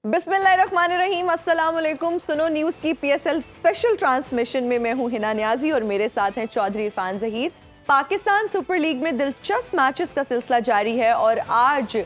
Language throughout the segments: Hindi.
बिस्मिल्लाहिर्रहमानिर्रहीम, अस्सलाम वालेकुम। सुनो न्यूज़ की पीएसएल स्पेशल ट्रांसमिशन में मैं हूं हिना न्याजी और मेरे साथ हैं चौधरी इरफान ज़हीर। पाकिस्तान सुपर लीग में दिलचस्प मैचेस का सिलसिला जारी है और आज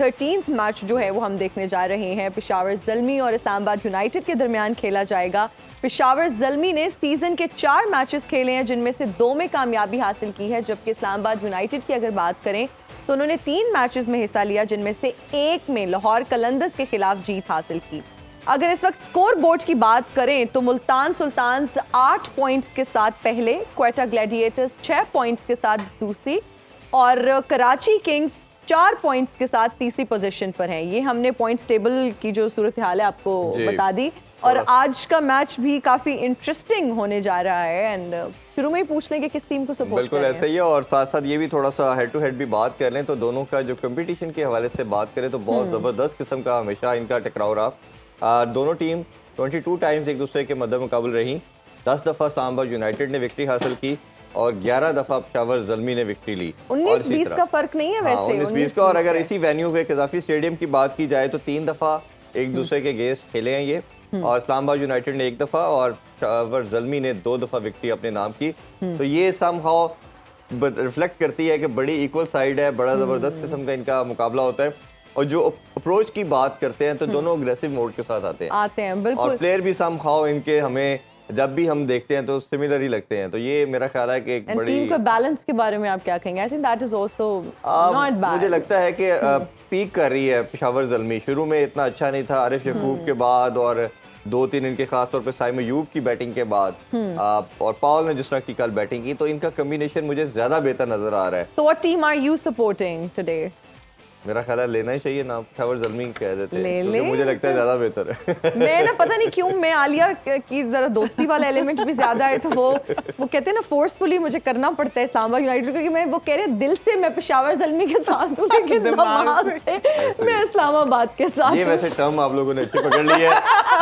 13th मैच जो है वो हम देखने जा रहे हैं। पेशावर ज़ल्मी और इस्लामाबाद यूनाइटेड के दरमियान खेला जाएगा। पेशावर ज़ल्मी ने सीज़न के 4 मैचेस खेले हैं जिनमें से 2 में कामयाबी हासिल की है, जबकि इस्लामाबाद यूनाइटेड की अगर बात करें तो उन्होंने 3 मैचेस में हिस्सा लिया जिनमें से एक में लाहौर कलंदर्स के खिलाफ जीत हासिल की। अगर इस वक्त स्कोर बोर्ड की बात करें तो मुल्तान सुल्तान्स 8 पॉइंट्स के साथ पहले, क्वेटा ग्लैडिएटर्स 6 पॉइंट्स के साथ दूसरी और कराची किंग्स 4 पॉइंट्स के साथ तीसरी पोजीशन पर हैं। ये हमने पॉइंट्स टेबल की जो सूरत हाल है आपको बता दी और आज का मैच भी काफी इंटरेस्टिंग होने जा रहा है। एंड शुरू में ही पूछ लें कि किस टीम को सपोर्ट बिल्कुल ऐसा ही है और साथ साथ ये भी थोड़ा सा हेड टू हेड भी बात कर लें तो दोनों का जो कंपटीशन के हवाले से बात करें तो बहुत ज़बरदस्त किस्म का हमेशा इनका टकराव रहा। दोनों टीम 22 टाइम्स एक दूसरे के मद्देमुकाबल रही। 10 दफ़ा इस्लामाबाद यूनाइटेड ने विक्ट्री हासिल की और 11 दफ़ा पेशावर ज़ल्मी ने विक्ट्री ली। 19-20 का फर्क नहीं है वैसे। 19-20 का। और अगर इसी वेन्यू पे कज़ाफी स्टेडियम की बात की जाए तो 3 दफ़ा एक दूसरे के अगेंस्ट खेले हैं ये, और इस्लामाबाद यूनाइटेड ने 1 दफ़ा और पेशावर ज़ल्मी ने 2 दफ़ा विक्ट्री अपने नाम की। तो ये समहाउ रिफ्लेक्ट करती है कि बड़ी इक्वल साइड है, बड़ा ज़बरदस्त किस्म का इनका मुकाबला होता है। और जो अप्रोच की बात करते हैं तो दोनों अग्रेसिव मोड के साथ आते हैं बिल्कुल। और प्लेयर भी समहाउ इनके हमें जब भी हम देखते हैं तो सिमिलर ही लगते हैं। तो ये मेरा ख्याल है कि एक बड़ी टीम का बैलेंस के बारे में आप क्या कहेंगे? I think that is also not bad. मुझे लगता है कि पीक कर रही है पेशावर ज़ल्मी। शुरू में इतना अच्छा नहीं था, आरिफ यकूब के बाद और 2-3 इनके खास तौर पे साइम अयूब की बैटिंग के बाद और पॉल ने जिस तरह की कल बैटिंग की तो इनका कॉम्बिनेशन मुझे ज्यादा बेहतर नजर आ रहा है। So what team are you supporting today? मेरा ख्याल है लेना ही चाहिए ना, पेशावर ज़ल्मी कह देते हैं ले क्योंकि मुझे लगता है ज्यादा बेहतर है। मैं ना पता नहीं क्यों मैं आलिया की जरा दोस्ती वाला एलिमेंट भी ज्यादा है तो वो कहते हैं ना फोर्सफुली मुझे करना पड़ता है इस्लामाबाद यूनाइटेड, क्योंकि मैं वो कह रहे दिल से मैं पेशावर ज़ल्मी के साथ हूं लेकिन दिमाग से मैं इस्लामाबाद के साथ। ये वैसे टर्म आप लोगों ने अच्छी पकड़ ली है।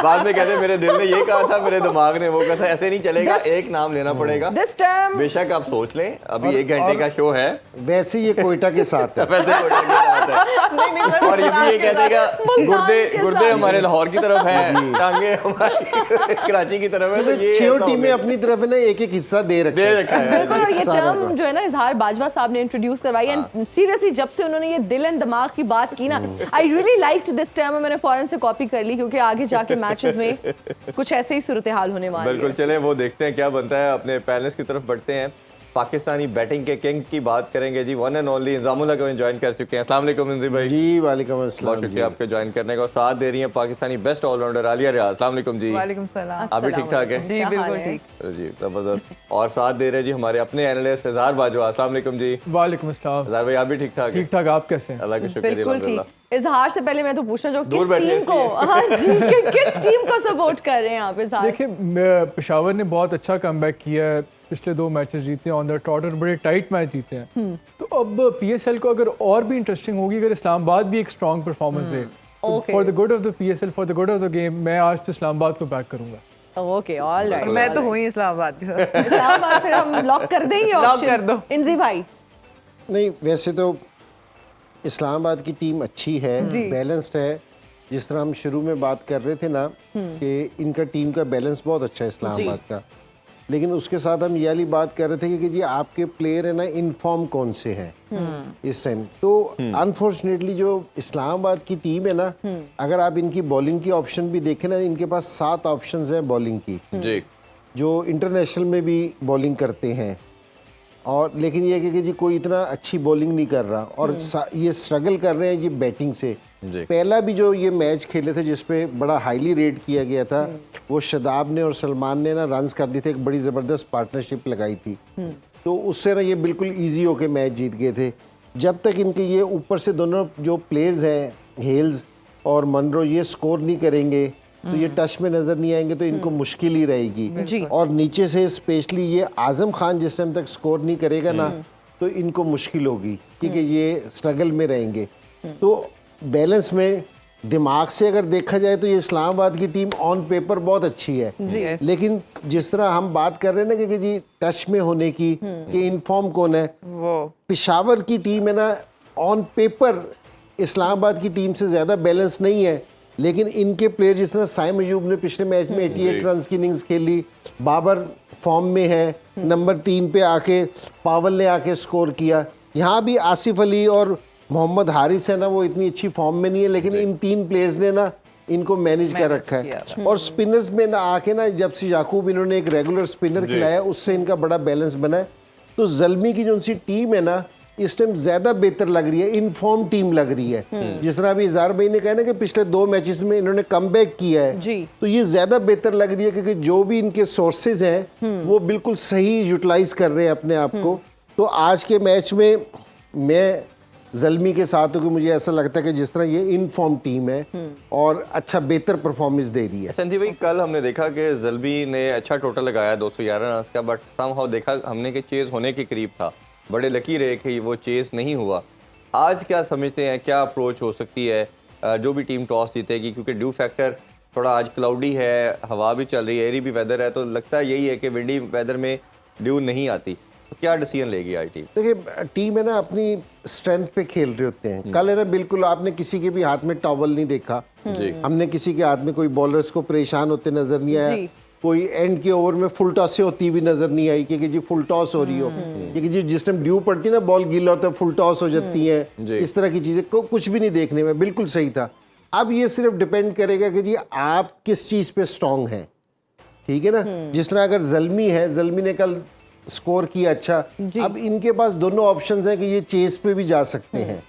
बाद में कहते हैं मेरे दिल ने ये कहा था, मेरे दिमाग ने वो कहा था। ऐसे नहीं चलेगा, एक नाम लेना पड़ेगा। दिस टर्म बेशक आप सोच लें, अभी 1 घंटे का शो है। वैसे ये कोयटा के साथ है। वैसे कोयटा के साथ है और ये भी ये कहते हैं गुर्दे हमारे लाहौर की तरफ हैं, टांगे हमारी कराची की तरफ है। तो ये 6 टीमें अपनी तरफ है ना एक हिस्सा दे रखा है। बिल्कुल। और ये टर्म जो है ना इजहार बाजवा साहब ने इंट्रोड्यूस करवाई है। सीरियसली जब से उन्होंने ये दिल एंड दिमाग की बात की ना, I really liked this term. मैंने फौरन से कॉपी कर ली क्योंकि आगे जाके मैचेस में कुछ ऐसे ही सूरत हाल होने वाली है। बिल्कुल। चलें वो देखते हैं क्या बनता है। अपने पैनल्स की तरफ बढ़ते हैं। पाकिस्तानी बैटिंग के किंग की बात करेंगे जी, वन एंड ओनली इंजामुल्लाह को ज्वाइन कर चुके हैं। अस्सलाम वालेकुम इंजी भाई। जी वालेकुम अस्सलाम। बहुत शुक्रिया आपके ज्वाइन करने का। साथ दे रही है पाकिस्तानी बेस्ट ऑलराउंडर आलिया रियाज। अस्सलाम वालेकुम जी। वालेकुम सलाम। आप भी ठीक ठाक हैं? जी बिल्कुल ठीक जी, जबरदस्त। और साथ दे रहे हैं जी हमारे अपने एनालिस्ट इजहार बाजवा। अस्सलाम वालेकुम जी। वालेकुम अस्सलाम। इजहार भाई आप भी ठीक ठाक हैं? ठीक ठाक, आप कैसे हैं? अल्लाह का शुक्र है बिल्कुल अल्हम्दुलिल्लाह। ठीक। इजहार से पहले मैं तो पूछना जो दूर किस बैठे टीम को किस टीम को सपोर्ट कर रहे हैं आप इजहार? देखिए पेशावर ने बहुत अच्छा कमबैक किया है, पिछले 2 मैचेस जीते हैं ऑन द ट्रॉट और बड़े टाइट मैच जीते हैं। तो अब पीएसएल को अगर और भी इंटरेस्टिंग होगी अगर इस्लामाबाद भी एक strong performance they for the good of the PSL, for the good of the game, मैं आज तो इस्लामाबाद को बैक करूंगा। Okay all right. मैं तो हुई इस्लामाबाद के साथ। इस्लामाबाद फिर हम लॉक कर दें ये लॉक ऑप्शन? कर दो। इंजी भाई नहीं वैसे तो इस्लामाबाद की टीम अच्छी है, बैलेंस्ड है। जिस तरह हम शुरू में बात कर रहे थे ना कि इनका टीम का बैलेंस बहुत अच्छा है इस्लामाबाद का, लेकिन उसके साथ हम ये वाली बात कर रहे थे कि जी आपके प्लेयर है ना इनफॉर्म कौन से हैं इस टाइम। तो अनफॉर्चुनेटली जो इस्लामाबाद की टीम है ना, अगर आप इनकी बॉलिंग की ऑप्शन भी देखें ना, इनके पास 7 ऑप्शंस हैं बॉलिंग की जी, जो इंटरनेशनल में भी बॉलिंग करते हैं। और लेकिन ये कि जी कोई इतना अच्छी बॉलिंग नहीं कर रहा और ये स्ट्रगल कर रहे हैं ये बैटिंग से। पहला भी जो ये मैच खेले थे जिसपे बड़ा हाईली रेट किया गया था, वो शदाब ने और सलमान ने ना रन्स कर दिए थे, एक बड़ी ज़बरदस्त पार्टनरशिप लगाई थी। तो उससे ना ये बिल्कुल ईजी होके मैच जीत गए थे। जब तक इनके ये ऊपर से दोनों जो प्लेयर्स हैं हेल्स और मनरो ये स्कोर नहीं करेंगे तो ये टच में नजर नहीं आएंगे तो इनको मुश्किल ही रहेगी। और नीचे से स्पेशली ये आजम खान जिस टाइम तक स्कोर नहीं करेगा ना तो इनको मुश्किल होगी क्योंकि ये स्ट्रगल में रहेंगे। तो बैलेंस में दिमाग से अगर देखा जाए तो ये इस्लामाबाद की टीम ऑन पेपर बहुत अच्छी है, लेकिन जिस तरह हम बात कर रहे हैं ना कि जी टच में होने की कि इनफॉर्म कौन है, वो पेशावर की टीम है ना ऑन पेपर इस्लामाबाद की टीम से ज़्यादा बैलेंस नहीं है, लेकिन इनके प्लेयर जिस तरह साइम अयूब ने पिछले मैच में 88 रन की इनिंग्स खेली, बाबर फॉर्म में है, नंबर 3 पे आके पावल ने आके स्कोर किया। यहाँ भी आसिफ अली और मोहम्मद हारिस है ना, वो इतनी अच्छी फॉर्म में नहीं है, लेकिन इन 3 प्लेयर्स ने ना इनको मैनेज कर रखा है। और स्पिनर्स में ना आके ना, जब से याकूब इन्होंने एक रेगुलर स्पिनर खिलाया, उससे इनका बड़ा बैलेंस बना है। तो ज़ल्मी की जो उनकी टीम है ना, इस टाइम ज़्यादा बेहतर लग रही है, इनफॉर्म टीम लग रही है। जिस तरह अभी इज़हार भाई ने कहा ना कि पिछले 2 मैचेस में इन्होंने कमबैक किया है जी। तो ये ज़्यादा बेहतर लग रही है, क्योंकि जो भी इनके सोर्सेज हैं वो बिल्कुल सही यूटिलाइज कर रहे हैं अपने आप को। तो आज के मैच में मैं ज़ल्मी के साथ हूँ कि मुझे ऐसा लगता है कि जिस तरह ये इनफॉर्म टीम है और अच्छा बेहतर परफॉर्मेंस दे रही है। संजीव भाई, कल हमने देखा कि ज़ल्मी ने अच्छा टोटल लगाया 211 रन का, बट समहाउ देखा हमने कि चेज होने के करीब था, बड़े लकी रहे कि वो चेज नहीं हुआ। आज क्या समझते हैं, क्या अप्रोच हो सकती है जो भी टीम टॉस जीतेगी, क्योंकि ड्यू फैक्टर थोड़ा आज क्लाउडी है, हवा भी चल रही है, एरी भी वेदर है, तो लगता है यही है कि विंडी वेदर में ड्यू नहीं आती। तो क्या डिसीजन लेगी आज टीम? देखिए, टीम है ना अपनी स्ट्रेंथ पे खेल रहे होते हैं। कल है ना, बिल्कुल आपने किसी के भी हाथ में टॉवल नहीं देखा, हमने किसी के हाथ में कोई बॉलर्स को परेशान होते नजर नहीं आया, कोई एंड के ओवर में फुल टॉस से होती हुई नजर नहीं आई कि जी फुल टॉस हो रही हो, क्योंकि जी जिस टाइम ड्यू पड़ती है ना, बॉल गीला होता है, फुल टॉस हो जाती है, इस तरह की चीजें को कुछ भी नहीं देखने में, बिल्कुल सही था। अब ये सिर्फ डिपेंड करेगा कि जी आप किस चीज पे स्ट्रांग हैं, ठीक है ना। जिस तरह अगर ज़ल्मी है, ज़ल्मी ने कल स्कोर किया अच्छा, अब इनके पास दोनों ऑप्शंस हैं कि ये चेस पे भी जा सकते हैं,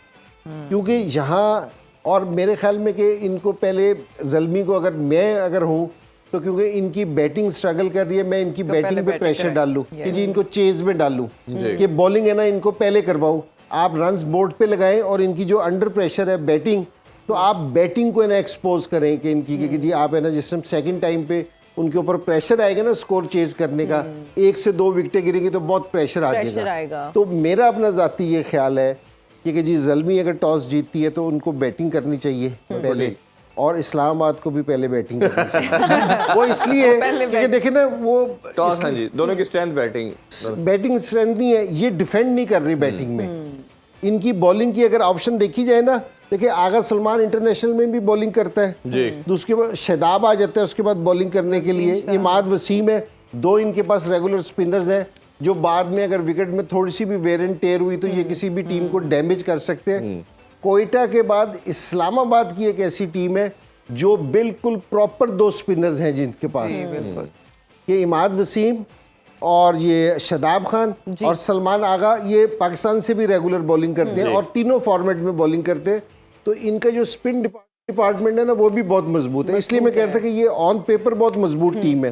क्योंकि यहाँ और मेरे ख्याल में कि इनको पहले ज़ल्मी को अगर हूँ तो क्योंकि इनकी बैटिंग स्ट्रगल कर रही है, मैं इनकी बैटिंग पे प्रेशर डाल लूँ कि जी इनको चेज में डाल लूँ कि बॉलिंग है ना इनको पहले करवाऊँ, आप रन्स बोर्ड पे लगाएं और इनकी जो अंडर प्रेशर है बैटिंग, तो आप बैटिंग को है ना एक्सपोज करें कि इनकी कि जी आप है ना जिस टाइम सेकंड टाइम पे उनके ऊपर प्रेशर आएगा ना स्कोर चेज करने का, 1 से 2 विकेटें गिरेंगी तो बहुत प्रेशर आ जाएगा। तो मेरा अपना जाती ये ख्याल है कि जी ज़ल्मी अगर टॉस जीतती है तो उनको बैटिंग करनी चाहिए पहले, और इस्लामाबाद को भी पहले बैटिंग करनी चाहिए। वो इसलिए क्योंकि देखिए ना, वो टॉस, हाँ जी, दोनों की स्ट्रेंथ बैटिंग स्ट्रेंथ नहीं है, ये डिफेंड नहीं कर रही बैटिंग में। इनकी बॉलिंग की अगर ऑप्शन देखी जाए ना, देखिए आगा सलमान इंटरनेशनल में भी बॉलिंग करता है जी, तो उसके बाद शादाब आ जाता है उसके बाद बॉलिंग करने के लिए, इमाद वसीम है, 2 इनके पास रेगुलर स्पिनर्स हैं जो बाद में अगर विकेट में थोड़ी सी भी वेर एंड टेयर हुई तो ये किसी भी टीम को डैमेज कर सकते हैं। कोयटा के बाद इस्लामाबाद की एक ऐसी टीम है जो बिल्कुल प्रॉपर 2 स्पिनर्स हैं जिनके पास, ये इमाद वसीम और ये शादाब खान और सलमान आगा, ये पाकिस्तान से भी रेगुलर बॉलिंग करते हैं और तीनों फॉर्मेट में बॉलिंग करते हैं। तो इनका जो स्पिन डिपार्टमेंट है ना वो भी बहुत मजबूत है, इसलिए मैं कहता कि ये ऑन पेपर बहुत मजबूत टीम है।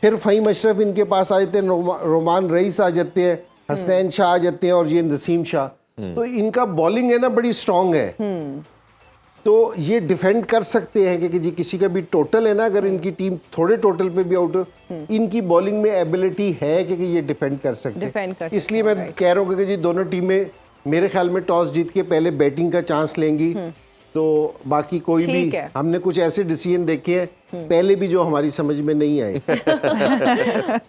फिर फ़हीम अशरफ इनके पास आ जाते हैं, रोमान रईस आ जाते हैं, हसनैन शाह आ जाते हैं और ये नसीम शाह, तो इनका बॉलिंग है ना बड़ी स्ट्रांग है। तो ये डिफेंड कर सकते हैं कि जी किसी का भी टोटल है ना, अगर इनकी टीम थोड़े टोटल पे भी आउट हो, इनकी बॉलिंग में एबिलिटी है कि ये डिफेंड कर सकते हैं। इसलिए मैं कह रहा हूँ कि जी दोनों टीमें मेरे ख्याल में टॉस जीत के पहले बैटिंग का चांस लेंगी। तो बाकी कोई भी, हमने कुछ ऐसे डिसीजन देखे हैं पहले भी जो हमारी समझ में नहीं आए।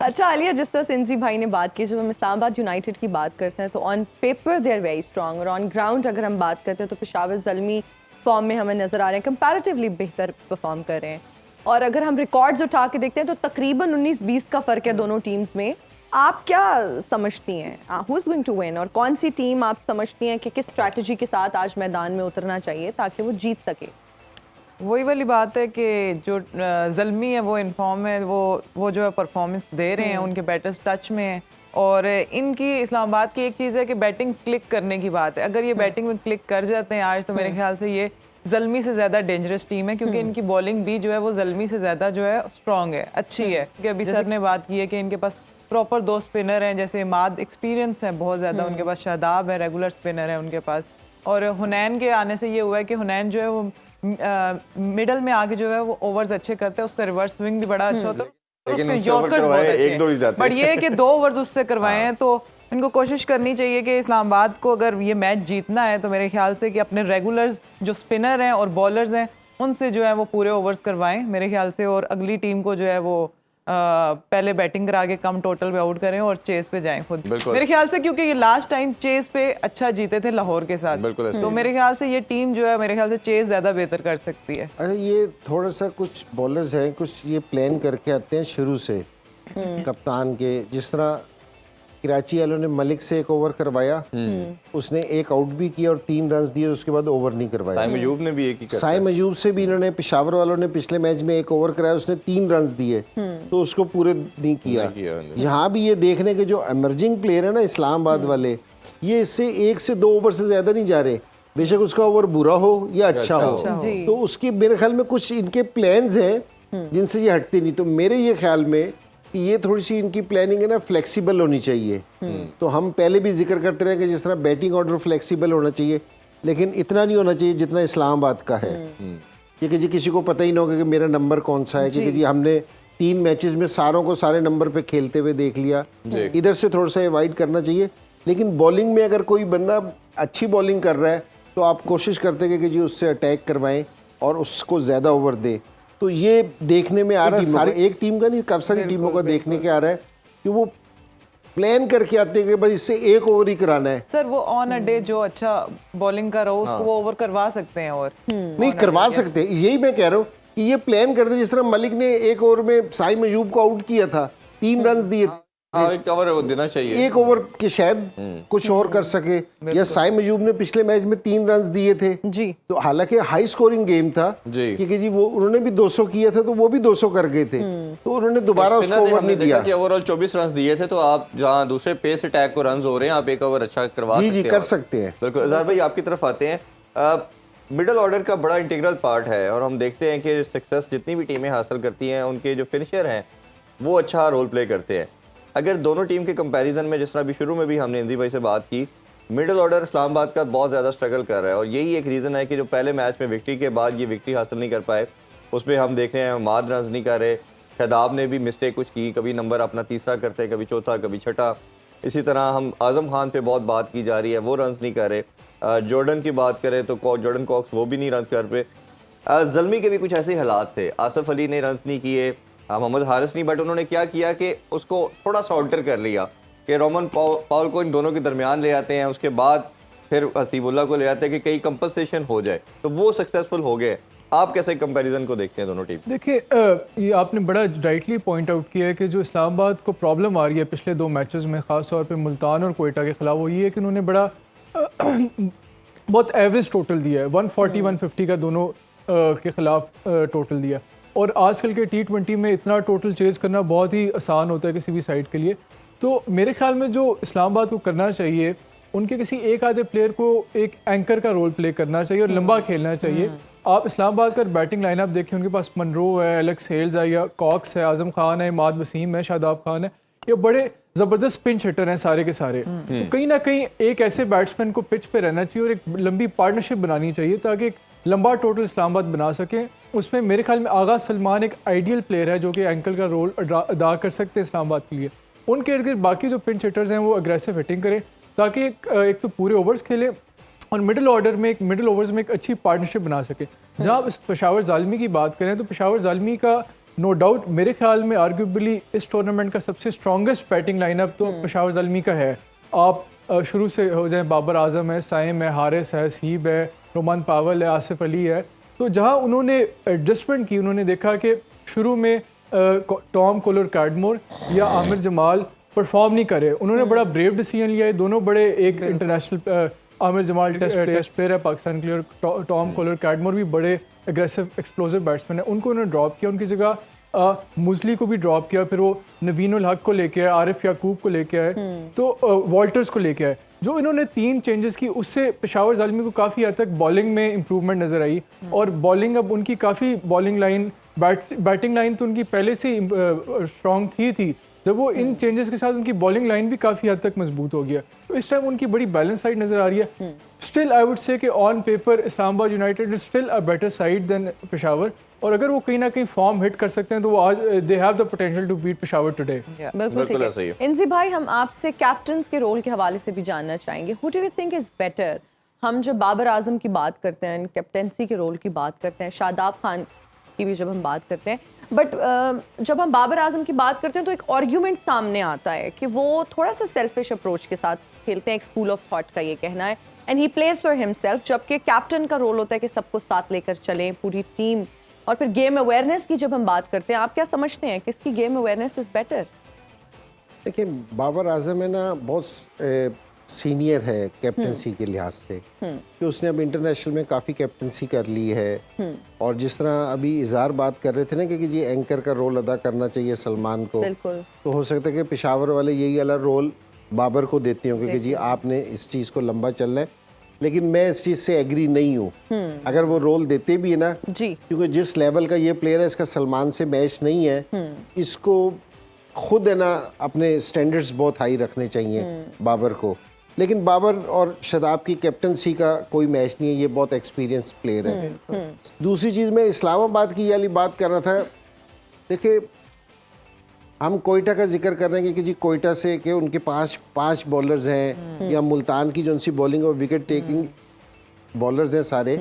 अच्छा आलिया, जिस तरह सिंजी भाई ने बात की, जब हम इस्लामाबाद यूनाइटेड की बात करते हैं तो on paper they are very strong, और ऑन ग्राउंड अगर हम बात करते हैं तो पेशावर ज़ल्मी फॉर्म में हमें नजर आ रहे हैं, कंपैरेटिवली बेहतर परफॉर्म कर रहे हैं। और अगर हम रिकॉर्ड्स उठा के देखते हैं तो तकरीबन 19-20 का फर्क है दोनों टीम्स में। आप क्या समझती हैं who is going to win, और कौन सी टीम आप समझती हैं कि किस स्ट्रैटेजी के साथ आज मैदान में उतरना चाहिए ताकि वो जीत सके? वही वाली बात है कि जो ज़ल्मी है वो इनफॉर्म है, वो जो है परफॉर्मेंस दे रहे हैं, उनके बैटर्स टच में हैं। और इनकी इस्लामाबाद की एक चीज़ है कि बैटिंग क्लिक करने की बात है, अगर ये बैटिंग में क्लिक कर जाते हैं आज तो मेरे ख्याल से ये ज़ल्मी से ज़्यादा डेंजरस टीम है, क्योंकि इनकी बॉलिंग भी जो है वो ज़ल्मी से ज़्यादा जो है स्ट्रॉन्ग है, अच्छी है। क्योंकि अभी सर ने बात की है कि इनके पास प्रॉपर 2 स्पिनर हैं, जैसे इमाद एक्सपीरियंस है बहुत ज़्यादा उनके पास, शादाब है रेगुलर स्पिनर है उनके पास, और हुनैन के आने से ये हुआ है कि हुनैन जो है वो मिडल में आके जो है वो ओवर्स अच्छे करते हैं, उसका रिवर्स स्विंग भी बड़ा अच्छा होता है, लेकिन यॉर्कर्स बहुत अच्छे हैं। बट ये है कि 2 ओवर्स उससे करवाए हैं, तो इनको कोशिश करनी चाहिए कि इस्लामाबाद को अगर ये मैच जीतना है तो मेरे ख्याल से कि अपने रेगुलर्स जो स्पिनर हैं और बॉलर्स हैं उनसे जो है वो पूरे ओवर्स करवाएं मेरे ख्याल से, और अगली टीम को जो है वो पहले बैटिंग करा के कम टोटल पे आउट करें और चेस पे जाएं खुद। बिल्कुल। मेरे ख्याल से क्योंकि ये लास्ट टाइम चेस पे अच्छा जीते थे लाहौर के साथ, बिल्कुल ऐसे तो मेरे ख्याल से ये टीम जो है मेरे ख्याल से चेस ज़्यादा बेहतर कर सकती है। अच्छा, ये थोड़ा सा कुछ बॉलर्स हैं, कुछ ये प्लान करके आते हैं शुरू से कप्तान के, जिस तरह कराची वालों ने मलिक से एक ओवर करवाया, उसने एक आउट भी किया और 3 रन दिए, उसके बाद ओवर नहीं करवाया। साइम अयूब ने भी एक ही कर साइम अयूब से भी इन्होंने, पेशावर वालों ने पिछले मैच में एक ओवर कराया, उसने 3 रन दिए, तो उसको पूरे नहीं किया। यहाँ भी ये देखने के जो इमर्जिंग प्लेयर है ना इस्लामाबाद वाले, ये इससे 1 से 2 ओवर से ज्यादा नहीं जा रहे, बेशक उसका ओवर बुरा हो या अच्छा हो, तो उसके मेरे ख्याल में कुछ इनके प्लान्स हैं जिनसे ये हटते नहीं। तो मेरे ये ख्याल में कि ये थोड़ी सी इनकी प्लानिंग है ना फ्लेक्सिबल होनी चाहिए। तो हम पहले भी जिक्र करते रहे कि जिस तरह बैटिंग ऑर्डर फ्लेक्सिबल होना चाहिए, लेकिन इतना नहीं होना चाहिए जितना इस्लामाबाद का है, क्योंकि जी किसी को पता ही ना होगा कि मेरा नंबर कौन सा है, क्योंकि जी हमने 3 मैचेस में सारों को सारे नंबर पे खेलते हुए देख लिया। इधर से थोड़ा सा अवॉइड करना चाहिए। लेकिन बॉलिंग में अगर कोई बंदा अच्छी बॉलिंग कर रहा है तो आप कोशिश करते हैं कि जी उससे अटैक करवाएं और उसको ज़्यादा ओवर दे। तो ये देखने में आ रहा है, सारे एक टीम का नहीं, काफ़ी सारी टीमों का देखने के आ रहा है कि वो प्लान करके आते हैं कि भाई इससे एक ओवर ही कराना है। सर वो ऑन अ डे जो अच्छा बॉलिंग कर रहा हो उसको वो ओवर करवा सकते हैं, और नहीं करवा सकते, यही मैं कह रहा हूँ कि ये प्लान करते, जिस तरह मलिक ने एक ओवर में साइम अयूब को आउट किया था, 3 रन दिए, एक कवर देना चाहिए, एक ओवर के शायद कुछ और कर सके। या साइम अयूब ने पिछले मैच में 3 रन दिए थे जी, तो हालांकि हाई स्कोरिंग गेम था जी, क्योंकि जी वो उन्होंने भी 200 किया था, तो वो भी 200 कर गए थे, तो उन्होंने दोबारा उसको ओवर नहीं दिया कि ओवरऑल 24 रन दिए थे। तो आप जहां दूसरे पेस अटैक को रन हो रहे हैं, आप एक ओवर अच्छा करवा जी सकते जी हैं। कर सकते हैं। बिल्कुल। अज़हर भाई आपकी तरफ आते हैं, मिडिल ऑर्डर का बड़ा इंटीग्रल पार्ट है, और हम देखते हैं कि सक्सेस जितनी भी टीमें हासिल करती हैं उनके जो फिनिशर हैं वो अच्छा रोल प्ले करते हैं। अगर दोनों टीम के कंपैरिजन में, जिस तरह अभी शुरू में भी हमने इंदी भाई से बात की, मिडिल ऑर्डर इस्लामाबाद का बहुत ज़्यादा स्ट्रगल कर रहा है, और यही एक रीज़न है कि जो पहले मैच में विक्ट्री के बाद ये विक्ट्री हासिल नहीं कर पाए, उसमें हम देख रहे हैं माद रन नहीं कर रहे, शादाब ने भी मिस्टेक कुछ की, कभी नंबर अपना तीसरा करते हैं, कभी चौथा, कभी छठा। इसी तरह हम आज़म खान पे बहुत बात की जा रही है, वो रन नहीं कर रहे। जॉर्डन की बात करें तो जॉर्डन कॉक्स वो भी नहीं रन कर पे। ज़ल्मी के भी कुछ ऐसे हालात थे, आसिफ अली ने रन नहीं किए, मोहम्मद हारिस नहीं, बट उन्होंने क्या किया कि उसको थोड़ा सा ऑल्टर कर लिया कि रोमन पाउल को इन दोनों के दरमियान ले आते हैं, उसके बाद फिर हसीबुल्ला को ले आते हैं कि कहीं कंपनसेशन हो जाए, तो वो सक्सेसफुल हो गए। आप कैसे कंपैरिजन को देखते हैं दोनों टीम? देखिए, ये आपने बड़ा राइटली पॉइंट आउट किया है कि जो इस्लामाबाद को प्रॉब्लम आ रही है पिछले 2 मैचेस में, ख़ास तौर पे मुल्तान और कोयटा के खिलाफ, वो ये है कि उन्होंने बड़ा बहुत एवरेज टोटल दिया है, 140-150 का दोनों के खिलाफ टोटल दिया। और आजकल के T20 में इतना टोटल चेज़ करना बहुत ही आसान होता है किसी भी साइड के लिए। तो मेरे ख्याल में जो इस्लामाबाद को करना चाहिए, उनके किसी एक आधे प्लेयर को एक एंकर का रोल प्ले करना चाहिए और लंबा खेलना चाहिए। आप इस्लामाबाद का बैटिंग लाइनअप देखें, उनके पास मनरो है, एलेक्स हेल्स है, या कॉक्स है, आज़म खान है, इमाद वसीम है, शादाब खान है, ये बड़े ज़बरदस्त पिंच हिटर हैं सारे के सारे। तो कहीं ना कहीं एक ऐसे बैट्समैन को पिच पे रहना चाहिए और एक लंबी पार्टनरशिप बनानी चाहिए ताकि एक लंबा टोटल इस्लामाबाद बना सके। उसमें मेरे ख्याल में आगाज़ सलमान एक आइडियल प्लेयर है जो कि एंकल का रोल अदा कर सकते हैं इस्लामाबाद के लिए। उनके इर्द गिर्द बाकी जो पिंच हिटर्स हैं वो अग्रेसिव हिटिंग करें ताकि एक तो पूरे ओवर्स खेलें और मिडिल ओवर्स में एक अच्छी पार्टनरशिप बना सके। जहाँ आप पेशावर ज़ालमी की बात करें तो पेशावर ज़ालमी का नो डाउट मेरे ख्याल में आर्ग्यूबली इस टूर्नामेंट का सबसे स्ट्रॉन्गेस्ट बैटिंग लाइनअप तो पेशावर ज़ालमी का है। आप शुरू से हो जाए, बाबर आजम है, साइम है, हारिस है, हसीब है, रोमान पावल है, आसिफ अली है, तो जहाँ उन्होंने एडजस्टमेंट की, उन्होंने देखा कि शुरू में टॉम कोलर कैडमोर या आमिर जमाल परफॉर्म नहीं करे, उन्होंने बड़ा ब्रेव डिसीजन लिया है। दोनों बड़े एक international, Aamir Jamal test player है पाकिस्तान के लिए और टॉम कोलर कैडमोर भी बड़े एग्रेसिव एक्सप्लोसिव बैट्समैन है, उनको उन्होंने ड्रॉप किया, उनकी जगह मुजली को भी ड्रॉप किया, फिर वो नवीन उल हक को लेके आए, आरिफ याकूब को लेके आए, तो वॉल्टर्स को लेके आए। जो इन्होंने 3 चेंजेस की उससे पेशावर ज़ालमी को काफ़ी हद तक बॉलिंग में इंप्रूवमेंट नज़र आई और बॉलिंग अब उनकी काफ़ी बॉलिंग लाइन बैटिंग लाइन तो उनकी पहले से स्ट्रॉन्ग थी। जब वो इन चेंजेस के साथ उनकी बॉलिंग लाइन भी काफ़ी हद तक मजबूत हो गया, तो इस टाइम उनकी बड़ी बैलेंस साइड नज़र आ रही है। स्टिल आई वुड से कि on paper Islamabad United is still a better side than Peshawar, और अगर वो कहीं ना कहीं फॉर्म हिट कर सकते हैं तो वो आज they have the potential to beat Peshawar today. बिल्कुल ठीक है। इंजी भाई, हम आपसे कैप्टन्स के रोल के हवाले से भी जानना चाहेंगे, who do you think is better? हम जब बाबर आजम की बात करते हैं, कैप्टनसी के रोल की बात करते हैं, शादाब खान की भी जब हम बात करते हैं, बट जब हम बाबर आजम की बात करते हैं तो एक आर्ग्यूमेंट सामने आता है कि वो थोड़ा सा सेल्फिश अप्रोच के साथ खेलते हैं, एक स्कूल ऑफ थॉट का ये कहना है, and he plays for himself, जबकि कैप्टन का रोल होता है कि सबको साथ लेकर चलें, पूरी टीम। और फिर गेम अवेयरनेस की जब हम बात करते हैं, आप क्या समझते हैं किसकी गेम अवेयरनेस इज बेटर? देखिए, बाबर आजम है ना बहुत सीनियर है कैप्टनसी के लिहाज से, कि उसने अब इंटरनेशनल में काफ़ी कैप्टनसी कर ली है। और जिस तरह अभी इज़हार बात कर रहे थे ना कि जी एंकर का रोल अदा करना चाहिए सलमान को, बिल्कुल। तो हो सकता है कि पेशावर वाले यही वाला रोल बाबर को देते होंगे कि जी आपने इस चीज़ को लंबा चलना है। लेकिन मैं इस चीज़ से एग्री नहीं हूँ। अगर वो रोल देते भी है ना जी, क्योंकि जिस लेवल का ये प्लेयर है इसका सलमान से मैच नहीं है, इसको खुद है ना अपने स्टैंडर्ड्स बहुत हाई रखने चाहिए बाबर को। लेकिन बाबर और शदाब की कैप्टनसी का कोई मैच नहीं है, ये बहुत एक्सपीरियंस प्लेयर है। दूसरी चीज़ मैं इस्लामाबाद की वाली बात कर रहा था। देखिए, हम कोयटा का जिक्र कर रहे हैं कि जी कोयटा से कि उनके पांच बॉलर्स हैं, या मुल्तान की जो उनकी बॉलिंग और विकेट टेकिंग बॉलर्स हैं सारे।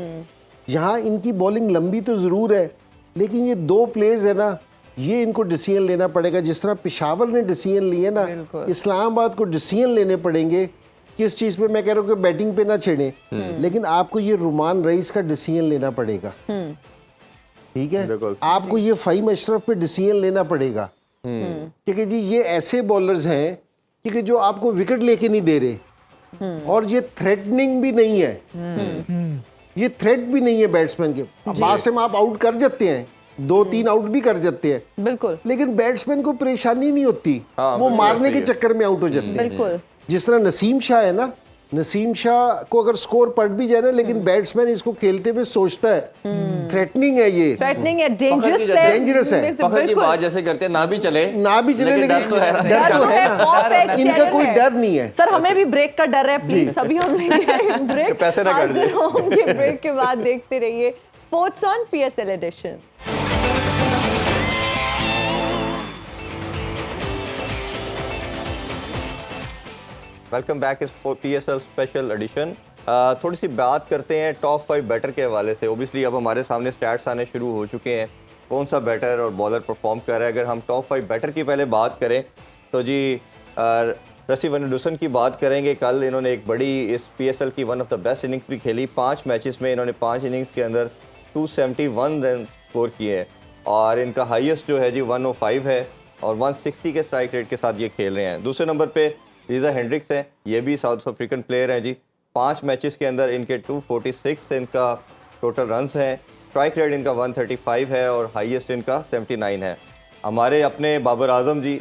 यहाँ इनकी बॉलिंग लंबी तो ज़रूर है, लेकिन ये दो प्लेयर्स है ना, ये इनको डिसीजन लेना पड़ेगा। जिस तरह पेशावर ने डिसीजन लिए ना, इस्लामाबाद को डिसीजन लेने पड़ेंगे। किस चीज़ पे? मैं कह रहा हूँ कि बैटिंग पे ना छेड़ें, लेकिन आपको ये रुमान रईस का डिसीजन लेना पड़ेगा, ठीक है? आपको ये फ़हीम अशरफ पे डिसीजन लेना पड़ेगा, क्योंकि जी ये ऐसे बॉलर्स हैं कि जो आपको विकेट लेके नहीं दे रहे, और ये थ्रेटनिंग भी नहीं है, ये थ्रेट भी नहीं है बैट्समैन के। लास्ट टाइम आप आउट कर जाते हैं, 2-3 आउट भी कर जाते हैं, बिल्कुल, लेकिन बैट्समैन को परेशानी नहीं होती, वो मारने के चक्कर में आउट हो जाते हैं। बिल्कुल। जिस तरह नसीम शाह है ना, नसीम शाह को अगर स्कोर पड़ भी जाए ना, लेकिन बैट्समैन इसको खेलते हुए सोचता है थ्रेटनिंग है, ये थ्रेटनिंग है, डेंजरस है। फखर की बात जैसे करते हैं, ना भी चले लेकिन डर तो है ना। डर तो है ना, इनका कोई डर नहीं है। सर, हमें भी ब्रेक का डर है, प्लीज सभी हम लेंगे ब्रेक। पैसे ना कट जाए। होंगे ब्रेक के बाद, देखते रहिए sports on PSL edition. Welcome back इस PSL स्पेशल एडिशन। थोड़ी सी बात करते हैं टॉप 5 बैटर के हवाले से। ओबियसली अब हमारे सामने स्टैट्स आने शुरू हो चुके हैं, कौन सा बैटर और बॉलर परफॉर्म कर रहा है। अगर हम टॉप 5 बैटर की पहले बात करें तो जी रसी वनडुसन की बात करेंगे। कल इन्होंने एक बड़ी इस PSL की one of the best innings भी खेली। 5 मैचेस में इन्होंने 5 इनिंग्स के अंदर 271 रन स्कोर किए हैं, और इनका हाईएस्ट जो है जी 105 है, और 160 के स्ट्राइक रेट के साथ ये खेल रहे हैं। दूसरे नंबर पे रीज़ा हेंड्रिक्स हैं, ये भी साउथ अफ्रीकन प्लेयर हैं जी। 5 मैचेस के अंदर इनके 246 इनका टोटल रन्स हैं, स्ट्राइक रेट इनका 135 है, और हाईएस्ट इनका 79 है। हमारे अपने बाबर आजम जी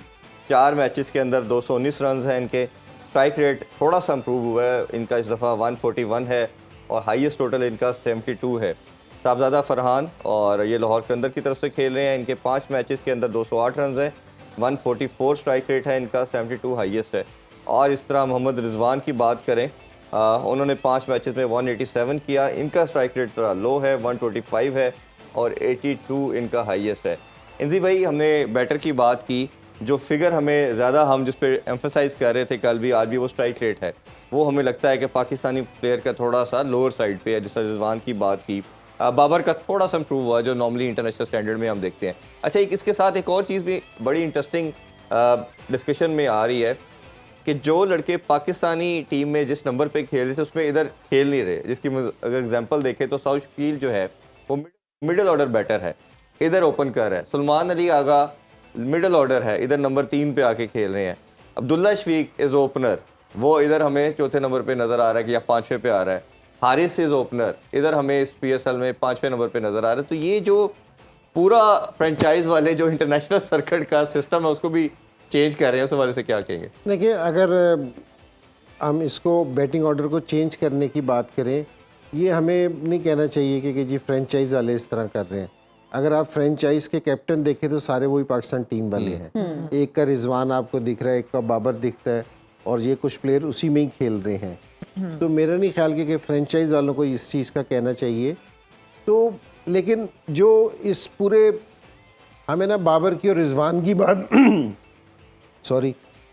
4 मैचेस के अंदर 219 रन्स हैं इनके, स्ट्राइक रेट थोड़ा सा इम्प्रूव हुआ है इनका, इस दफ़ा 141 है, और हाईएस्ट टोटल इनका 72 है। साहबजादा फरहान, और ये लाहौर कलंदर की तरफ से खेल रहे हैं। इनके 5 मैचेस के अंदर 208 रन हैं, 144 स्ट्राइक रेट है इनका, 72 हाईएस्ट है। और इस तरह मोहम्मद रिजवान की बात करें, उन्होंने 5 मैचेस में 187 किया, इनका स्ट्राइक रेट थोड़ा लो है, 125 है, और 82 इनका हाईएस्ट है। इंजी भाई, हमने बैटर की बात की, जो फिगर हमें ज़्यादा हम जिस पे एम्फेसाइज कर रहे थे कल भी आज भी, वो स्ट्राइक रेट है। वो हमें लगता है कि पाकिस्तानी प्लेयर का थोड़ा सा लोअर साइड पे है। जिस तरह रिजवान की बात की, बाबर का थोड़ा सा इम्प्रूव हुआ जो नॉर्मली इंटरनेशनल स्टैंडर्ड में हम देखते हैं। अच्छा, इसके साथ एक और चीज़ भी बड़ी इंटरेस्टिंग डिस्कशन में आ रही है कि जो लड़के पाकिस्तानी टीम में जिस नंबर पे खेल रहे थे उसमें इधर खेल नहीं रहे। जिसकी अगर एग्जांपल देखें तो साउथ शकील जो है वो मिडिल ऑर्डर बैटर है, इधर ओपन कर रहा है। सुलेमान अली आगा मिडिल ऑर्डर है, इधर नंबर 3 पे आके खेल रहे हैं। अब्दुल्ला शफीक इज़ ओपनर, वो इधर हमें चौथे नंबर पे नज़र आ रहा है कि या 5वें पे आ रहा है। हारिस इज़ ओपनर, इधर हमें इस PSL में 5वें नंबर पे नज़र आ रहा है। तो ये जो पूरा फ्रेंचाइज वाले जो इंटरनेशनल सर्किट का सिस्टम है उसको भी चेंज कर रहे हैं, उस हवाले से क्या कहेंगे? देखिए, अगर हम इसको बैटिंग ऑर्डर को चेंज करने की बात करें, ये हमें नहीं कहना चाहिए कि जी फ्रेंचाइज वाले इस तरह कर रहे हैं। अगर आप फ्रेंचाइज के कैप्टन देखें तो सारे वही पाकिस्तान टीम वाले हैं। एक का रिजवान आपको दिख रहा है, एक का बाबर दिखता है, और ये कुछ प्लेयर उसी में ही खेल रहे हैं। तो मेरा नहीं ख्याल कि फ्रेंचाइज वालों को इस चीज़ का कहना चाहिए। तो लेकिन जो इस पूरे हमें ना बाबर की और रिजवान की बात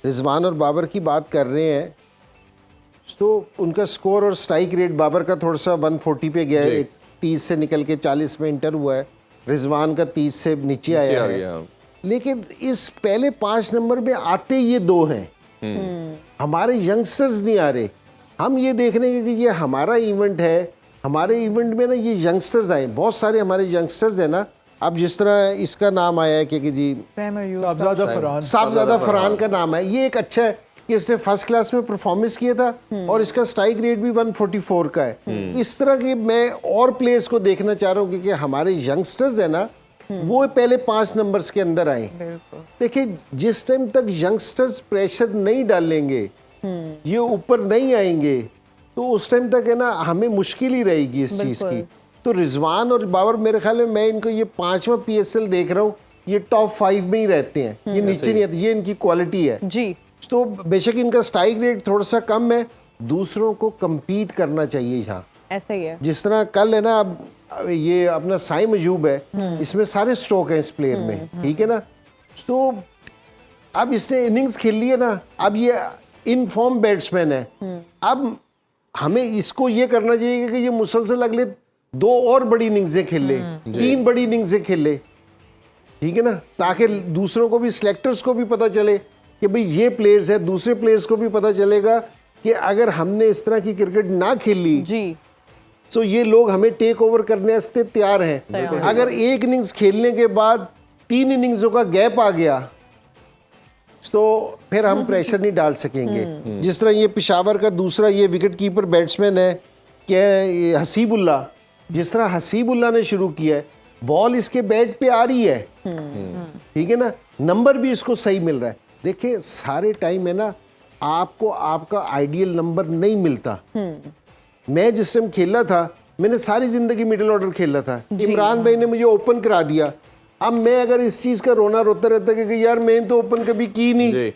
रिजवान और बाबर की बात कर रहे हैं, तो उनका स्कोर और स्ट्राइक रेट बाबर का थोड़ा सा 140 पे गया है, 30 से निकल के 40 में इंटर हुआ है, रिजवान का 30 से नीचे आया आ है, गया। लेकिन इस पहले 5 नंबर में आते ये 2 हैं। हमारे यंगस्टर्स नहीं आ रहे। हम ये देख रहे हैं कि ये हमारा इवेंट है, हमारे इवेंट में ना ये यंगस्टर्स आए, बहुत सारे हमारे यंगस्टर्स हैं ना। अब जिस तरह इसका नाम आया है कि जी साहबजादा फरहान, साहबजादा फरहान का नाम है, ये एक अच्छा है कि इसने फर्स्ट क्लास में परफॉर्मेंस किया था और इसका स्ट्राइक रेट भी 144 का है। इस तरह के मैं और प्लेयर्स को देखना चाह रहा हूँ क्योंकि हमारे यंगस्टर्स है ना वो पहले 5 नंबर्स के अंदर आए। देखिए जिस टाइम तक यंगस्टर्स प्रेशर नहीं डालेंगे, ये ऊपर नहीं आएंगे, तो उस टाइम तक है ना हमें मुश्किल ही रहेगी इस चीज़ की। तो रिजवान और बाबर मेरे ख्याल में मैं इनको ये 5वां PSL देख रहा हूँ, ये टॉप 5 में ही रहते हैं, ये नीचे नहीं आते, ये इनकी क्वालिटी है जी। तो बेशक इनका स्ट्राइक रेट थोड़ा सा कम है, दूसरों को compete करना चाहिए यहाँ। ऐसा ही है। जिस तरह कल है ना, अब ये अपना साई मजूब है, इसमें सारे स्ट्रोक हैं इस प्लेयर में, ठीक है ना। तो अब इसने इनिंग्स खेल ली है ना, अब ये इन फॉर्म बैट्समैन है, अब हमें इसको ये करना चाहिए कि ये मुसलसल अगले 2 और बड़ी इनिंग्सें खेल ले, 3 बड़ी इनिंग्सें खेल ले, ठीक है ना, ताकि दूसरों को भी, सिलेक्टर्स को भी पता चले कि भाई ये प्लेयर्स है, दूसरे प्लेयर्स को भी पता चलेगा कि अगर हमने इस तरह की क्रिकेट ना खेली जी तो ये लोग हमें टेक ओवर करने से तैयार हैं। अगर एक इनिंग्स खेलने के बाद 3 इनिंग्सों का गैप आ गया तो फिर हम प्रेशर नहीं डाल सकेंगे। जिस तरह ये पेशावर का दूसरा ये विकेट कीपर बैट्समैन है क्या हसीबुल्ला, जिस तरह हसीबुल्ला ने शुरू किया है, बॉल इसके बैट पे आ रही है, ठीक है ना, नंबर भी इसको सही मिल रहा है। देखिए सारे टाइम है ना आपको आपका आइडियल नंबर नहीं मिलता। मैं जिस टाइम खेला था मैंने सारी जिंदगी मिडिल ऑर्डर खेला था, इमरान भाई ने मुझे ओपन करा दिया। अब मैं अगर इस चीज का रोना रोता रहता कि यार मैंने तो ओपन कभी की नहीं,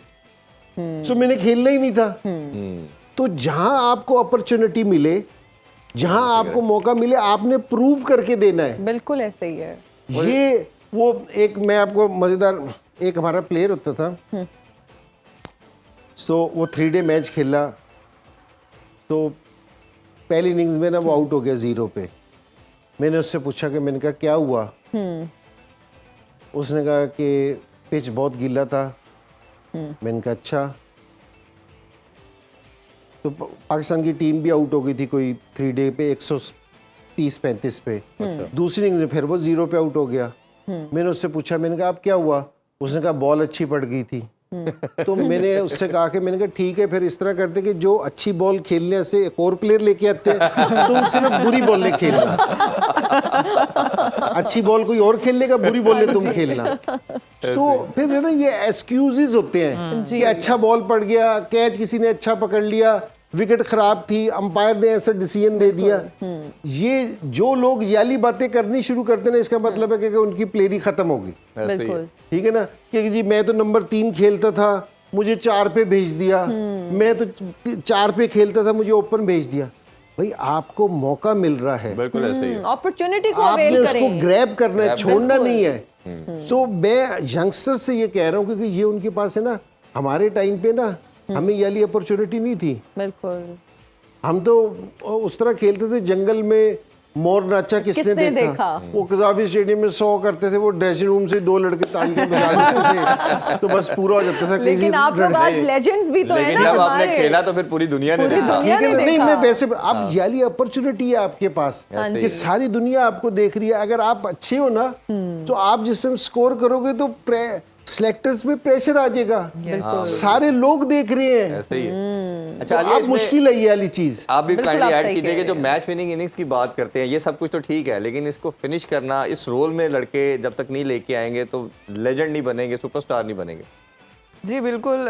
तो मैंने खेलना ही नहीं था। तो जहां आपको अपॉर्चुनिटी मिले, जहां आपको मौका मिले, आपने प्रूव करके देना है। बिल्कुल ऐसा ही है। ये वो एक मैं आपको मजेदार, एक हमारा प्लेयर होता था, सो वो 3 डे मैच खेला, तो पहली इनिंग्स में ना वो आउट हो गया 0 पे। मैंने उससे पूछा कि मैंने कहा क्या हुआ, उसने कहा कि पिच बहुत गीला था। मैंने कहा अच्छा। तो पाकिस्तान की टीम भी आउट हो गई थी कोई 3 डे पे 130-35 पे। दूसरी इनिंग्स में फिर वो 0 पे आउट हो गया। मैंने उससे पूछा, मैंने कहा अब क्या हुआ, उसने कहा बॉल अच्छी पड़ गई थी। तो मैंने उससे कहा कि मैंने कहा ठीक है, फिर इस तरह करते कि जो अच्छी बॉल खेलने से एक और प्लेयर लेके आते हैं, तुम सिर्फ बुरी बॉल ले खेलना, अच्छी बॉल कोई और खेल लेगा, बुरी बॉल ले तुम खेलना। तो फिर है ना ये एक्सक्यूजेस होते हैं कि अच्छा बॉल पड़ गया, कैच किसी ने अच्छा पकड़ लिया, विकेट खराब थी, अंपायर ने ऐसा डिसीजन दे दिया। ये जो लोग याली बातें करनी शुरू करते हैं, इसका मतलब है कि उनकी प्लेयरी खत्म होगी। बिल्कुल ठीक है ना, कि जी मैं तो नंबर 3 खेलता था, मुझे 4 पे भेज दिया, मैं तो 4 पे खेलता था, मुझे ओपन भेज दिया। भाई आपको मौका मिल रहा है, बिल्कुल ऐसे ही है। अपॉर्चुनिटी को आपने अवेल उसको करें। ग्रैब करना है, छोड़ना नहीं है। तो मैं यंगस्टर्स से ये कह रहा हूँ क्योंकि ये उनके पास है ना, हमारे टाइम पे ना हमें ये वाली अपॉर्चुनिटी नहीं थी। बिल्कुल हम तो उस तरह खेलते थे, जंगल में मोर नाचा किसने देखा? वो कज़ाफी स्टेडियम में 100 करते थे, वो ड्रेसिंग रूम से 2 लड़के ताली के बजा देते थे, तो बस पूरा हो जाता था। लेकिन आप लोग आज लेजेंड्स भी तो हैं लेकिन ना जब आपने हमारे। खेला तो फिर पूरी दुनिया ने देखा। ठीक है ना, नहीं देखा। मैं वैसे अब याली अपॉर्चुनिटी है आपके पास कि सारी दुनिया आपको देख रही है। अगर आप अच्छे हो ना तो आप जिस टाइम स्कोर करोगे तो सिलेक्टर्स में प्रेशर आ जाएगा, सारे लोग देख रहे हैं। ऐसे ही है। अच्छा तो आलिया, अब इसमें मुश्किल है ये वाली चीज। आप भी बिल्कुल काइंडली आप ऐड सही कीजिए कह कि रहे जो हैं। मैच विनिंग इनिंग्स की बात करते हैं, ये सब कुछ तो ठीक है, लेकिन इसको फिनिश करना, इस रोल में लड़के जब तक नहीं लेके आएंगे तो लेजेंड नहीं बनेंगे, सुपरस्टार नहीं बनेंगे। जी बिल्कुल।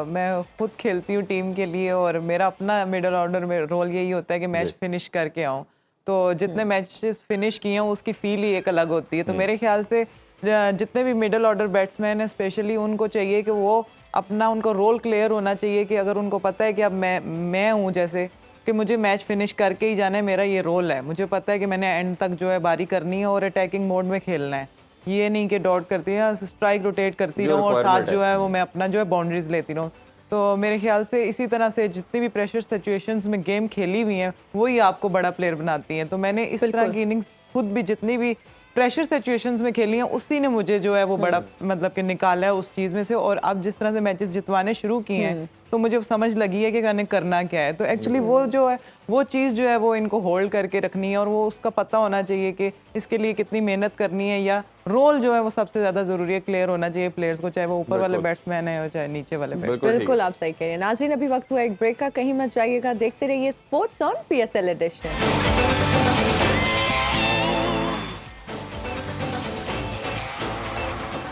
मैं खुद खेलती हूँ टीम के लिए और मेरा अपना मिडिल ऑर्डर में रोल यही होता है कि मैच फिनिश करके आऊँ। तो जितने मैचेस फिनिश किए हूँ उसकी फील ही एक अलग होती है। तो मेरे ख्याल से जितने भी मिडिल ऑर्डर बैट्समैन हैं स्पेशली, उनको चाहिए कि वो अपना, उनको रोल क्लियर होना चाहिए कि अगर उनको पता है कि अब मैं हूँ, जैसे कि मुझे मैच फिनिश करके ही जाना है, मेरा ये रोल है, मुझे पता है कि मैंने एंड तक जो है बारी करनी है और अटैकिंग मोड में खेलना है। ये नहीं कि डॉट करती है, स्ट्राइक रोटेट करती रहूँ और साथ जो है वो मैं अपना जो है बाउंड्रीज लेती रहूँ। तो मेरे ख्याल से इसी तरह से जितनी भी प्रेशर सिचुएशंस में गेम खेली हुई हैं वही आपको बड़ा प्लेयर बनाती हैं। तो मैंने इस तरह की इनिंग्स खुद भी जितनी भी प्रेशर सिचुएशंस में खेली हैं, उसी ने मुझे जो है वो बड़ा मतलब कि निकाला है उस चीज़ में से। और अब जिस तरह से मैचेस जितवाने शुरू किए हैं तो मुझे समझ लगी है कि मैंने करना क्या है। तो एक्चुअली वो जो है वो चीज़ जो है वो इनको होल्ड करके रखनी है और वो उसका पता होना चाहिए कि इसके लिए कितनी मेहनत करनी है, या रोल जो है वो सबसे ज़्यादा ज़रूरी है, क्लियर होना चाहिए प्लेयर्स को, चाहे वो ऊपर वाले बैट्समैन है और चाहे नीचे वाले बैट्समैन। बिल्कुल आप सही कह रहे हैं। नाज़रीन, अभी वक्त हुआ एक ब्रेक का, कहीं मत जाइएगा, देखते रहिए sports on PSL edition.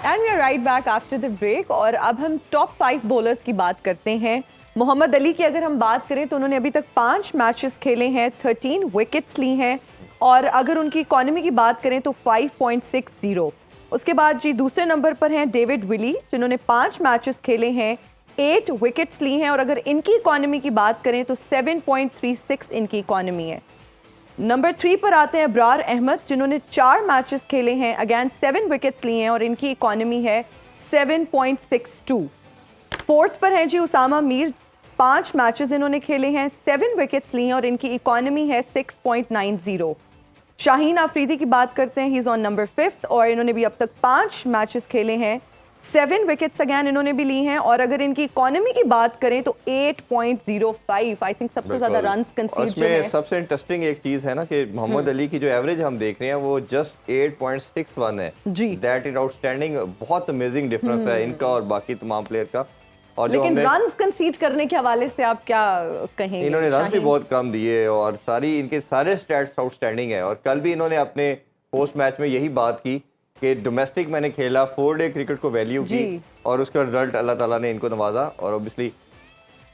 And we are right back after the break और अब हम टॉप 5 बॉलर्स की बात करते हैं। मोहम्मद अली की अगर हम बात करें तो उन्होंने अभी तक 5 मैचेस खेले हैं, 13 विकेट्स ली हैं और अगर उनकी इकॉनमी की बात करें तो 5.60। उसके बाद जी दूसरे नंबर पर हैं डेविड विली जिन्होंने 5 मैचेस खेले हैं, 8 विकेट्स ली हैं और अगर इनकी इकॉनमी की बात करें तो 7.36 इनकी इकॉनमी है। नंबर 3 पर आते हैं अब्रार अहमद जिन्होंने 4 मैचेस खेले हैं, अगेन 7 विकेट्स लिए हैं और इनकी इकॉनमी है 7.62। फोर्थ पर हैं जी उसामा मीर, 5 मैचेस इन्होंने खेले हैं, 7 विकेट्स लिए हैं और इनकी इकॉनमी है 6.90। शाहीन आफरीदी की बात करते हैं, ही इज़ ऑन नंबर 5 और इन्होंने भी अब तक 5 मैचेस खेले हैं, 7 विकेट्स अगैन इन्होंने भी ली हैं और अगर इनकी इकॉनमी की बात करें तो 8.05। आई थिंक सबसे ज्यादा रन्स कंसीड जो है। सबसे इंटरेस्टिंग एक चीज है ना कि मोहम्मद अली की जो एवरेज हम देख रहे हैं वो जस्ट 8.61 है जी। दैट इज आउटस्टैंडिंग, बहुत अमेजिंग डिफरेंस है इनका और बाकी तमाम प्लेयर का। और जो लेकिन हमने रन्स कंसीड करने के हवाले से आप क्या कहेंगे? इन्होंने रन भी बहुत कम दिए और सारी इनके सारे स्टैट्स आउटस्टैंडिंग है और कल भी इन्होंने अपने पोस्ट मैच में यही बात की कि डोमेस्टिक मैंने खेला, 4-डे क्रिकेट को वैल्यू की और उसका रिजल्ट अल्लाह ताला ने इनको नवाजा और ऑब्वियसली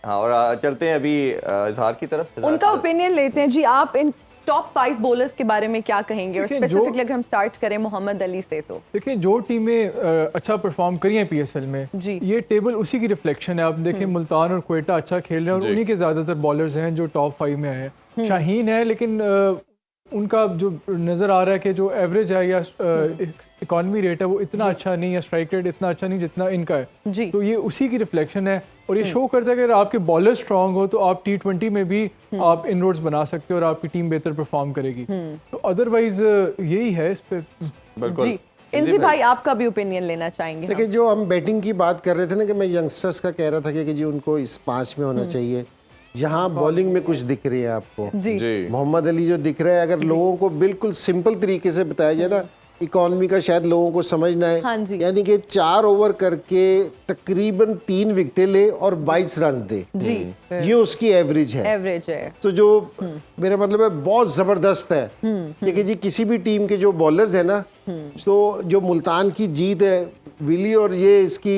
हाँ। और चलते हैं अभी इजहार की तरफ, उनका ओपिनियन लेते हैं जी। आप इन टॉप 5 बॉलर्स के बारे में क्या कहेंगे और स्पेसिफिकली अगर हम स्टार्ट करें मोहम्मद अली से तो देखिए जो टीमें अच्छा परफॉर्म करी हैं PSL में जी। ये टेबल उसी की रिफ्लेक्शन है। आप देखें मुल्तान और क्वेटा अच्छा खेल रहे हैं और उन्हीं के ज़्यादातर बॉलर्स हैं जो टॉप 5 में आए हैं। शाहीन है लेकिन उनका जो नज़र आ रहा है कि जो एवरेज है या इकॉनमी रेट है वो इतना अच्छा नहीं है, स्ट्राइक रेट इतना अच्छा नहीं जितना इनका है जी। तो ये उसी की रिफ्लेक्शन है और ये शो करता है कि अगर आपके बॉलर स्ट्रांग हो तो आप T20 में भी आप इनरोड्स बना सकते हो और आपकी टीम बेहतर परफॉर्म करेगी। तो अदरवाइज यही है इस पे। जी इंजी भाई आपका भी ओपिनियन लेना चाहेंगे? देखिए जो हम बैटिंग की बात कर रहे थे ना कि मैं यंगस्टर्स का कह रहा था कि जी उनको इस 5 में होना चाहिए। यहाँ बॉलिंग में कुछ दिख रही है आपको जी। मोहम्मद अली जो दिख रहा है, अगर लोगों को बिल्कुल सिंपल तरीके से बताया जाए ना, इकॉनमी का शायद लोगों को समझना है, हाँ जी। यानी कि 4 ओवर करके तकरीबन 3 विकेटें ले और 22 रन दे जी, ये उसकी एवरेज है। एवरेज है तो जो मेरा मतलब है बहुत जबरदस्त है। देखिए जी किसी भी टीम के जो बॉलर्स है ना, तो जो मुल्तान की जीत है विली और ये इसकी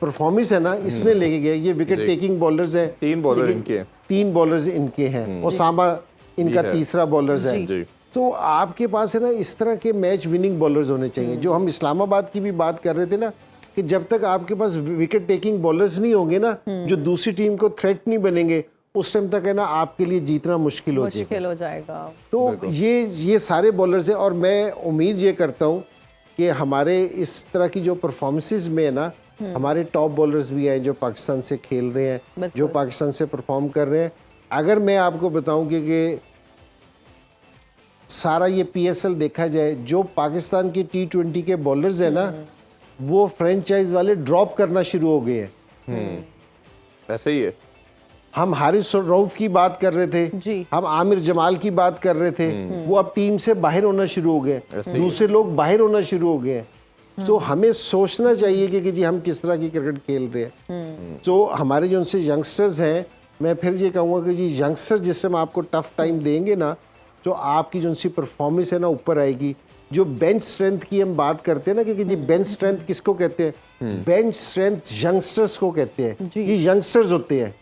परफॉर्मेंस है ना, इसने लेके गए। ये विकेट टेकिंग बॉलर्स हैं, 3 बॉलर इनके, 3 बॉलर्स इनके हैं, ओसामा इनका तीसरा बॉलर्स है। जी। तो आपके पास है ना इस तरह के मैच विनिंग बॉलर्स होने चाहिए। जो हम इस्लामाबाद की भी बात कर रहे थे ना कि जब तक आपके पास विकेट टेकिंग बॉलर्स नहीं होंगे ना, जो दूसरी टीम को थ्रेट नहीं बनेंगे, उस टाइम तक है ना आपके लिए जीतना मुश्किल हो जाएगा। तो ये सारे बॉलर्स हैं और मैं उम्मीद ये करता हूँ कि हमारे इस तरह की जो परफॉर्मेंसेस में है ना, हमारे टॉप बॉलर्स भी हैं जो पाकिस्तान से खेल रहे हैं, जो पाकिस्तान से परफॉर्म कर रहे हैं। अगर मैं आपको बताऊं कि सारा ये PSL देखा जाए, जो पाकिस्तान की T20 के बॉलर्स हैं ना, वो फ्रेंचाइज वाले ड्रॉप करना शुरू हो गए हैं। ऐसे ही है। हम हारिस रऊफ की बात कर रहे थे जी। हम आमिर जमाल की बात कर रहे थे, वो अब टीम से बाहर होना शुरू हो गए, दूसरे लोग बाहर होना शुरू हो गए। तो हमें सोचना चाहिए कि जी हम किस तरह की क्रिकेट खेल रहे हैं। तो हमारे जो उनसे यंगस्टर्स हैं, मैं फिर ये कहूँगा कि जी यंगस्टर जिस समय आपको टफ टाइम देंगे ना, तो आपकी जो उनसी परफॉर्मेंस है ना ऊपर आएगी। जो बेंच स्ट्रेंथ की हम बात करते हैं ना कि जी बेंच स्ट्रेंथ किसको कहते हैं? बेंच स्ट्रेंथ यंगस्टर्स को कहते हैं। ये यंगस्टर्स होते हैं,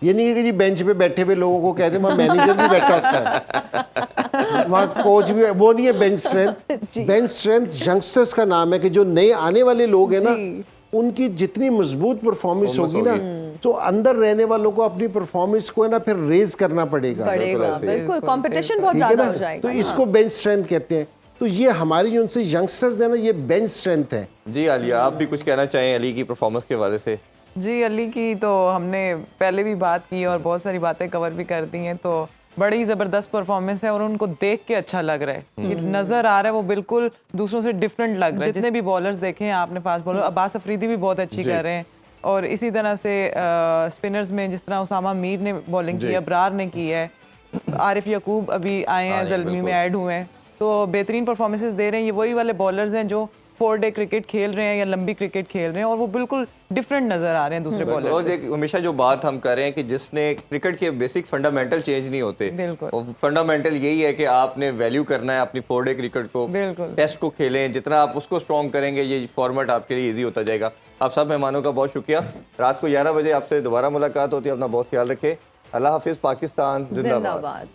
ये नहीं है कि जी बेंच पे बैठे हुए लोगों को कहते हैं वहाँ मैनेजर भी बैठा होता है, वहाँ कोच भी, वो नहीं है bench strength. Bench strength youngsters का नाम है कि जो नए आने वाले लोग हैं ना, उनकी जितनी मजबूत परफॉर्मेंस होगी ना, तो अंदर रहने वालों को अपनी परफॉर्मेंस को है ना फिर रेज करना पड़ेगा। बिल्कुल कंपटीशन बहुत ज्यादा हो जाएगा। तो इसको बेंच स्ट्रेंथ कहते हैं। तो ये हमारी जो उनसे यंगस्टर्स है ना, ये बेंच स्ट्रेंथ है। जी आलिया, आप भी कुछ कहना चाहें अली की परफॉर्मेंस के हवाले से? जी अली की तो हमने पहले भी बात की और बहुत सारी बातें कवर भी कर दी हैं। तो बड़ी ज़बरदस्त परफॉर्मेंस है और उनको देख के अच्छा लग रहा है, ये नज़र आ रहा है वो बिल्कुल दूसरों से डिफरेंट लग रहा है। जितने भी बॉलर्स देखे हैं आपने फास्ट बॉलर, अब्बास अफरीदी भी बहुत अच्छी कर रहे हैं, और इसी तरह से स्पिनर्स में जिस तरह उसामा मीर ने बॉलिंग की है, अबरार ने की है, आरिफ यकूब अभी आए हैं, ज़ल्मी में ऐड हुए हैं, तो बेहतरीन परफॉर्मेंसेस दे रहे हैं। ये वही वाले बॉलर्स हैं जो 4 डे क्रिकेट खेल रहे हैं या लंबी क्रिकेट खेल रहे हैं, और वो बिल्कुल डिफरेंट नजर आ रहे हैं दूसरे बॉलर और एक हमेशा जो बात हम कर रहे हैं कि जिसने क्रिकेट के बेसिक फंडामेंटल चेंज नहीं होते, बिल्कुल। और फंडामेंटल यही है कि आपने वैल्यू करना है अपनी 4 डे क्रिकेट को, बिल्कुल। टेस्ट को खेलें, जितना आप उसको स्ट्रॉन्ग करेंगे ये फॉर्मेट आपके लिए इजी होता जाएगा। आप सब मेहमानों का बहुत शुक्रिया। रात को 11 बजे आपसे दोबारा मुलाकात होती है। अपना बहुत ख्याल रखें। अल्लाह हाफिज़। पाकिस्तान जिंदाबाद।